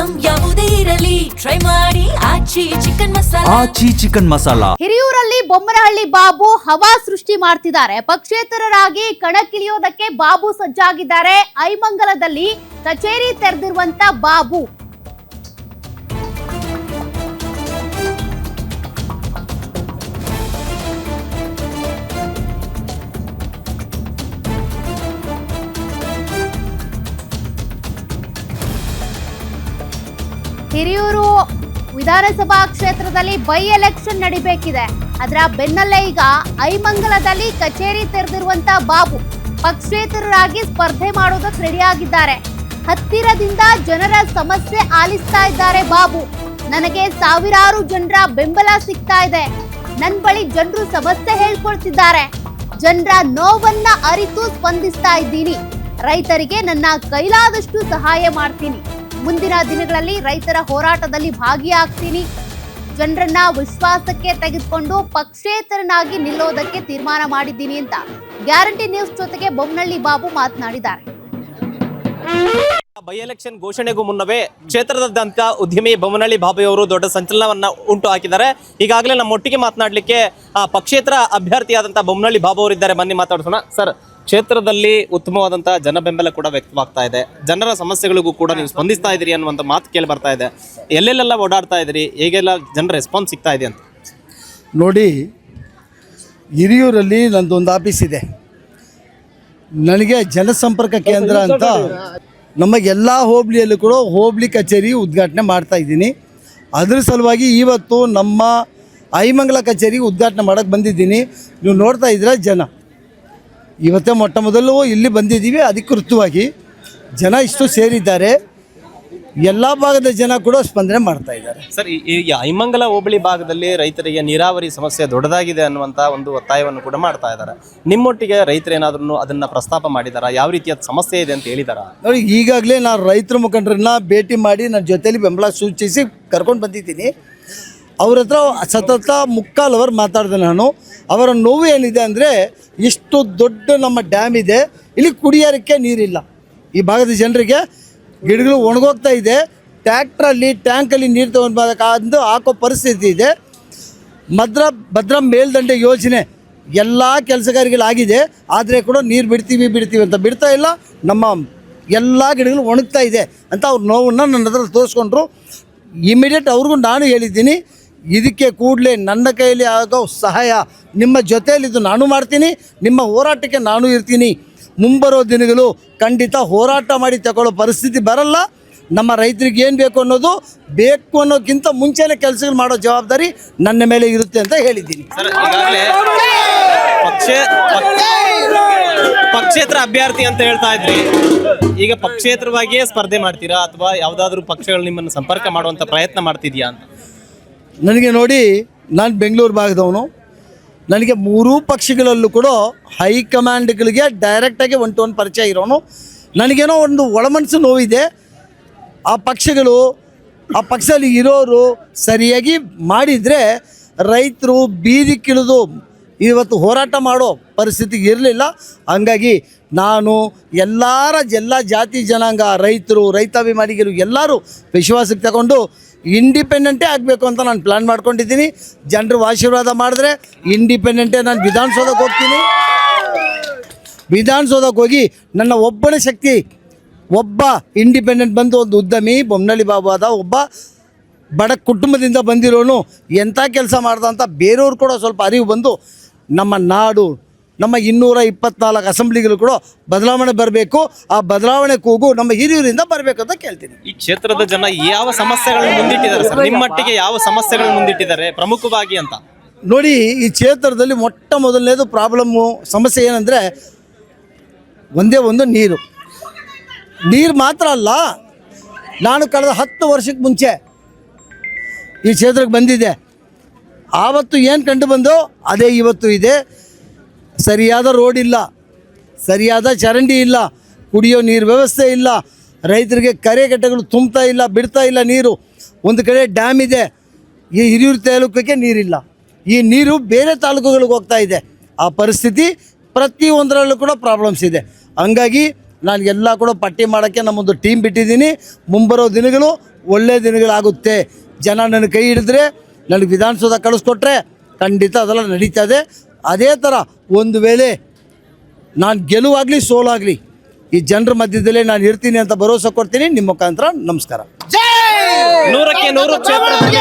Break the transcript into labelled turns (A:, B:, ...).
A: Item ಯಾವುದೇ ಇರಲಿ try ಮಾಡಿ ಆಚಿ ಚಿಕನ್ ಮಸಾಲಾ.
B: ಹಿರಿಯೂರಲ್ಲಿ ಬೊಮ್ಮನಹಳ್ಳಿ ಬಾಬು ಹವಾ ಸೃಷ್ಟಿ ಮಾಡ್ತಿದ್ದಾರೆ. ಪಕ್ಷೇತರರಾಗಿ ಕಣಕ್ಕಿಳಿಯೋದಕ್ಕೆ ಬಾಬು ಸಜ್ಜಾಗಿದ್ದಾರೆ. ಐಮಂಗಲದಲ್ಲಿ ಕಚೇರಿ ತೆರೆದಿರುವಂತ ಬಾಬು ಹಿರಿಯೂರು ವಿಧಾನಸಭಾ ಕ್ಷೇತ್ರದಲ್ಲಿ ಬೈ ಎಲೆಕ್ಷನ್ ನಡಿಬೇಕಿದೆ. ಅದರ ಬೆನ್ನಲ್ಲೇ ಈಗ ಐಮಂಗಲದಲ್ಲಿ ಕಚೇರಿ ತೆರೆದಿರುವಂತ ಬಾಬು ಪಕ್ಷೇತರರಾಗಿ ಸ್ಪರ್ಧೆ ಮಾಡೋದಕ್ಕೆ ರೆಡಿ ಆಗಿದ್ದಾರೆ. ಹತ್ತಿರದಿಂದ ಜನರ ಸಮಸ್ಯೆ ಆಲಿಸ್ತಾ ಇದ್ದಾರೆ ಬಾಬು. ನನಗೆ ಸಾವಿರಾರು ಜನರ ಬೆಂಬಲ ಸಿಗ್ತಾ ಇದೆ. ನನ್ನ ಬಳಿ ಜನರು ಸಮಸ್ಯೆ ಹೇಳ್ಕೊಳ್ತಿದ್ದಾರೆ. ಜನರ ನೋವನ್ನ ಅರಿತು ಸ್ಪಂದಿಸ್ತಾ ಇದ್ದೀನಿ. ರೈತರಿಗೆ ನನ್ನ ಕೈಲಾದಷ್ಟು ಸಹಾಯ ಮಾಡ್ತೀನಿ. ಮುಂದಿನ ದಿನಗಳಲ್ಲಿ ರೈತರ ಹೋರಾಟದಲ್ಲಿ ಭಾಗಿಯಾಗ್ತೀನಿ. ಜನರನ್ನ ವಿಶ್ವಾಸಕ್ಕೆ ತೆಗೆದುಕೊಂಡು ಪಕ್ಷೇತರನಾಗಿ ನಿಲ್ಲೋದಕ್ಕೆ ತೀರ್ಮಾನ ಮಾಡಿದ್ದೀನಿ ಅಂತ ಗ್ಯಾರಂಟಿ ನ್ಯೂಸ್ ಜೊತೆಗೆ ಬೊಮ್ಮನಹಳ್ಳಿ ಬಾಬು ಮಾತನಾಡಿದ್ದಾರೆ.
C: ಬೈ ಎಲೆಕ್ಷನ್ ಘೋಷಣೆಗೂ ಮುನ್ನವೇ ಕ್ಷೇತ್ರದಾದ್ಯಂತ ಉದ್ಯಮಿ ಬೊಮ್ಮನಹಳ್ಳಿ ಬಾಬು ಅವರು ದೊಡ್ಡ ಸಂಚಲನವನ್ನ ಉಂಟು ಹಾಕಿದ್ದಾರೆ. ಈಗಾಗಲೇ ನಮ್ಮೊಟ್ಟಿಗೆ ಮಾತನಾಡಲಿಕ್ಕೆ ಪಕ್ಷೇತರ ಅಭ್ಯರ್ಥಿಯಾದಂಥ ಬೊಮ್ಮನಹಳ್ಳಿ ಬಾಬು ಅವರಿದ್ದಾರೆ. ಬನ್ನಿ ಮಾತಾಡೋಣ. ಸರ್, ಕ್ಷೇತ್ರದಲ್ಲಿ ಉತ್ತಮವಾದಂಥ ಜನ ಬೆಂಬಲ ಕೂಡ ವ್ಯಕ್ತವಾಗ್ತಾ ಇದೆ. ಜನರ ಸಮಸ್ಯೆಗಳಿಗೂ ಕೂಡ ನೀವು ಸ್ಪಂದಿಸ್ತಾ ಇದ್ದೀರಿ ಅನ್ನುವಂಥ ಮಾತು ಕೇಳಿ ಬರ್ತಾ ಇದೆ. ಎಲ್ಲೆಲ್ಲೆಲ್ಲ ಓಡಾಡ್ತಾ ಇದ್ದೀರಿ, ಹೇಗೆಲ್ಲ ಜನರ ರೆಸ್ಪಾನ್ಸ್ ಸಿಗ್ತಾ ಇದೆ ಅಂತ?
D: ನೋಡಿ, ಹಿರಿಯೂರಲ್ಲಿ ನಂದೊಂದು ಆಫೀಸ್ ಇದೆ. ನನಗೆ ಜನಸಂಪರ್ಕ ಕೇಂದ್ರ ಅಂತ ನಮ್ಮ ಎಲ್ಲ ಹೋಬಳಿಯಲ್ಲೂ ಕೂಡ ಹೋಬಳಿ ಕಚೇರಿ ಉದ್ಘಾಟನೆ ಮಾಡ್ತಾ ಇದ್ದೀನಿ. ಅದ್ರ ಸಲುವಾಗಿ ಇವತ್ತು ನಮ್ಮ ಐಮಂಗಲ ಕಚೇರಿಗೆ ಉದ್ಘಾಟನೆ ಮಾಡೋಕ್ಕೆ ಬಂದಿದ್ದೀನಿ. ನೀವು ನೋಡ್ತಾ ಇದ್ದೀರ, ಜನ ಇವತ್ತೇ ಮೊಟ್ಟ ಮೊದಲು ಇಲ್ಲಿ ಬಂದಿದ್ದೀವಿ. ಅಧಿಕೃತವಾಗಿ ಜನ ಇಷ್ಟು ಸೇರಿದ್ದಾರೆ. ಎಲ್ಲ ಭಾಗದ ಜನ ಕೂಡ ಸ್ಪಂದನೆ ಮಾಡ್ತಾ ಇದ್ದಾರೆ.
C: ಸರ್, ಈ ಐಮಂಗಲ ಹೋಬಳಿ ಭಾಗದಲ್ಲಿ ರೈತರಿಗೆ ನೀರಾವರಿ ಸಮಸ್ಯೆ ದೊಡ್ಡದಾಗಿದೆ ಅನ್ನುವಂಥ ಒಂದು ಒತ್ತಾಯವನ್ನು ಕೂಡ ಮಾಡ್ತಾ ಇದ್ದಾರೆ. ನಿಮ್ಮೊಟ್ಟಿಗೆ ರೈತರೇನಾದ್ರೂ ಅದನ್ನು ಪ್ರಸ್ತಾಪ ಮಾಡಿದಾರಾ? ಯಾವ ರೀತಿಯ ಸಮಸ್ಯೆ ಇದೆ ಅಂತ ಹೇಳಿದಾರಾ?
D: ನೋಡಿ, ಈಗಾಗಲೇ ನಾನು ರೈತರ ಮುಖಂಡರನ್ನ ಭೇಟಿ ಮಾಡಿ ನನ್ನ ಜೊತೆಯಲ್ಲಿ ಬೆಂಬಲ ಸೂಚಿಸಿ ಕರ್ಕೊಂಡು ಬಂದಿದ್ದೀನಿ. ಅವ್ರ ಹತ್ರ ಸತತ 3/4 ಅವರ್ ಮಾತಾಡಿದೆ ನಾನು. ಅವರ ನೋವು ಏನಿದೆ ಅಂದರೆ, ಇಷ್ಟು ದೊಡ್ಡ ನಮ್ಮ ಡ್ಯಾಮ್ ಇದೆ, ಇಲ್ಲಿ ಕುಡಿಯೋಕ್ಕೆ ನೀರಿಲ್ಲ. ಈ ಭಾಗದ ಜನರಿಗೆ ಗಿಡಗಳು ಒಣಗೋಗ್ತಾ ಇದೆ. ಟ್ಯಾಕ್ಟ್ರಲ್ಲಿ ಟ್ಯಾಂಕಲ್ಲಿ ನೀರು ತೊಗೊಂಡು ಹಾಕೋ ಪರಿಸ್ಥಿತಿ ಇದೆ. ಭದ್ರಾ ಮೇಲ್ದಂಡೆ ಯೋಜನೆ ಎಲ್ಲ ಕೆಲಸಗಾರಿಗಳಾಗಿದೆ. ಆದರೆ ಕೂಡ ನೀರು ಬಿಡ್ತೀವಿ ಅಂತ ಬಿಡ್ತಾ ಇಲ್ಲ. ನಮ್ಮ ಎಲ್ಲ ಗಿಡಗಳು ಒಣಗ್ತಾ ಇದೆ ಅಂತ ಅವ್ರ ನೋವನ್ನು ನನ್ನ ಹತ್ರ ತೋರಿಸ್ಕೊಂಡ್ರು. ಇಮಿಡಿಯೇಟ್ ಅವ್ರಿಗೂ ನಾನು ಹೇಳಿದ್ದೀನಿ, ಇದಕ್ಕೆ ಕೂಡಲೇ ನನ್ನ ಕೈಯಲ್ಲಿ ಆಗೋ ಸಹಾಯ ನಿಮ್ಮ ಜೊತೆಯಲ್ಲಿದ್ದು ನಾನು ಮಾಡ್ತೀನಿ. ನಿಮ್ಮ ಹೋರಾಟಕ್ಕೆ ನಾನು ಇರ್ತೀನಿ. ಮುಂಬರೋ ದಿನಗಳು ಖಂಡಿತ ಹೋರಾಟ ಮಾಡಿ ತಗೊಳ್ಳೋ ಪರಿಸ್ಥಿತಿ ಬರಲ್ಲ. ನಮ್ಮ ರೈತರಿಗೆ ಏನು ಬೇಕು ಅನ್ನೋಕ್ಕಿಂತ ಮುಂಚೆನೇ ಕೆಲಸಗಳು ಮಾಡೋ ಜವಾಬ್ದಾರಿ ನನ್ನ ಮೇಲೆ ಇರುತ್ತೆ ಅಂತ ಹೇಳಿದ್ದೀನಿ.
C: ಪಕ್ಷೇತರ ಅಭ್ಯರ್ಥಿ ಅಂತ ಹೇಳ್ತಾ ಇದ್ರಿ, ಈಗ ಪಕ್ಷೇತರವಾಗಿಯೇ ಸ್ಪರ್ಧೆ ಮಾಡ್ತೀರಾ ಅಥವಾ ಯಾವುದಾದ್ರೂ ಪಕ್ಷಗಳು ನಿಮ್ಮನ್ನು ಸಂಪರ್ಕ ಮಾಡುವಂಥ ಪ್ರಯತ್ನ ಮಾಡ್ತಿದ್ಯಾ ಅಂತ?
D: ನನಗೆ ನೋಡಿ, ನಾನು ಬೆಂಗಳೂರು ಭಾಗದವನು. ನನಗೆ 3 ಪಕ್ಷಗಳಲ್ಲೂ ಕೂಡ ಹೈಕಮಾಂಡ್ಗಳಿಗೆ ಡೈರೆಕ್ಟಾಗಿ 1-to-1 ಪರಿಚಯ ಇರೋನು. ನನಗೇನೋ ಒಂದು ಒಳಮನಸ್ಸು ನೋವಿದೆ. ಆ ಪಕ್ಷದಲ್ಲಿ ಇರೋರು ಸರಿಯಾಗಿ ಮಾಡಿದರೆ ರೈತರು ಬೀದಿಗಿಳಿದು ಇವತ್ತು ಹೋರಾಟ ಮಾಡೋ ಪರಿಸ್ಥಿತಿ ಇರಲಿಲ್ಲ. ಹಂಗಾಗಿ ನಾನು ಎಲ್ಲ ಜಾತಿ ಜನಾಂಗ, ರೈತರು, ರೈತಾಭಿಮಾನಿಗಳು ಎಲ್ಲರೂ ವಿಶ್ವಾಸಕ್ಕೆ ತಗೊಂಡು ಇಂಡಿಪೆಂಡೆಂಟೇ ಆಗಬೇಕು ಅಂತ ನಾನು ಪ್ಲ್ಯಾನ್ ಮಾಡ್ಕೊಂಡಿದ್ದೀನಿ. ಜನರು ಆಶೀರ್ವಾದ ಮಾಡಿದ್ರೆ ಇಂಡಿಪೆಂಡೆಂಟೇ ನಾನು ವಿಧಾನಸೌಧಕ್ಕೆ ಹೋಗ್ತೀನಿ. ವಿಧಾನಸೌಧಕ್ಕೆ ಹೋಗಿ ನನ್ನ ಒಬ್ಬನ ಶಕ್ತಿ, ಒಬ್ಬ ಇಂಡಿಪೆಂಡೆಂಟ್ ಬಂದು ಒಂದು ಉದ್ಯಮಿ ಬೊಮ್ಮನಹಳ್ಳಿ ಬಾಬು ಆದ ಒಬ್ಬ ಬಡ ಕುಟುಂಬದಿಂದ ಬಂದಿರೋನು ಎಂಥ ಕೆಲಸ ಮಾಡ್ದ ಅಂತ ಬೇರೆಯವ್ರು ಕೂಡ ಸ್ವಲ್ಪ ಅರಿವು ಬಂದು ನಮ್ಮ ನಾಡು, ನಮ್ಮ 224 ಅಸೆಂಬ್ಲಿಗಳು ಕೂಡ ಬದಲಾವಣೆ ಬರಬೇಕು. ಆ ಬದಲಾವಣೆ ಕೂಗು ನಮ್ಮ ಹಿರಿಯೂರಿಂದ ಬರಬೇಕು ಅಂತ ಕೇಳ್ತೀನಿ.
C: ಈ ಕ್ಷೇತ್ರದ ಜನ ಯಾವ ಸಮಸ್ಯೆಗಳನ್ನು ಮುಂದಿಟ್ಟಿದ್ದಾರೆ ಸರ್? ನಿಮ್ಮ ಮಟ್ಟಿಗೆ ಯಾವ ಸಮಸ್ಯೆಗಳನ್ನು ಮುಂದಿಟ್ಟಿದ್ದಾರೆ ಪ್ರಮುಖವಾಗಿ ಅಂತ?
D: ನೋಡಿ, ಈ ಕ್ಷೇತ್ರದಲ್ಲಿ ಮೊಟ್ಟ ಮೊದಲನೇದು ಸಮಸ್ಯೆ ಏನಂದರೆ, ಒಂದೇ ಒಂದು ನೀರು ಮಾತ್ರ ಅಲ್ಲ. ನಾನು ಕಳೆದ 10 ವರ್ಷಕ್ಕೆ ಮುಂಚೆ ಈ ಕ್ಷೇತ್ರಕ್ಕೆ ಬಂದಿದ್ದೆ. ಆವತ್ತು ಏನು ಕಂಡು ಬಂದೋ ಅದೇ ಇವತ್ತು ಇದೆ. ಸರಿಯಾದ ರೋಡ್ ಇಲ್ಲ, ಸರಿಯಾದ ಚರಂಡಿ ಇಲ್ಲ, ಕುಡಿಯೋ ನೀರು ವ್ಯವಸ್ಥೆ ಇಲ್ಲ, ರೈತರಿಗೆ ಕರೆಗಟ್ಟೆಗಳು ತುಂಬ್ತಾ ಇಲ್ಲ, ಬಿಡ್ತಾ ಇಲ್ಲ ನೀರು. ಒಂದು ಕಡೆ ಡ್ಯಾಮ್ ಇದೆ, ಈ ಹಿರಿಯೂರು ತಾಲೂಕಿಗೆ ನೀರಿಲ್ಲ. ಈ ನೀರು ಬೇರೆ ತಾಲೂಕುಗಳಿಗೆ ಹೋಗ್ತಾ ಇದೆ. ಆ ಪರಿಸ್ಥಿತಿ ಪ್ರತಿಯೊಂದರಲ್ಲೂ ಕೂಡ ಪ್ರಾಬ್ಲಮ್ಸ್ ಇದೆ. ಹಂಗಾಗಿ ನಾನು ಎಲ್ಲ ಕೂಡ ಪಟ್ಟಿ ಮಾಡೋಕ್ಕೆ ನಮ್ಮೊಂದು ಟೀಮ್ ಬಿಟ್ಟಿದ್ದೀನಿ. ಮುಂಬರೋ ದಿನಗಳು ಒಳ್ಳೆಯ ದಿನಗಳಾಗುತ್ತೆ. ಜನ ನನ್ನ ಕೈ ಹಿಡಿದ್ರೆ, ನನಗೆ ವಿಧಾನಸೌಧ ಕಳಿಸ್ಕೊಟ್ರೆ ಖಂಡಿತ ಅದೆಲ್ಲ ನಡೀತದೆ. ಅದೇ ಥರ ಒಂದು ವೇಳೆ ನಾನು ಗೆಲುವಾಗಲಿ ಸೋಲಾಗಲಿ ಈ ಜನರ ಮಧ್ಯದಲ್ಲೇ ನಾನು ಇರ್ತೀನಿ ಅಂತ ಭರವಸೆ ಕೊಡ್ತೀನಿ. ನಿಮ್ಮ ಮುಖಾಂತರ ನಮಸ್ಕಾರ.
C: 100ಕ್ಕೆ 100 ಕ್ಷೇತ್ರದಲ್ಲಿ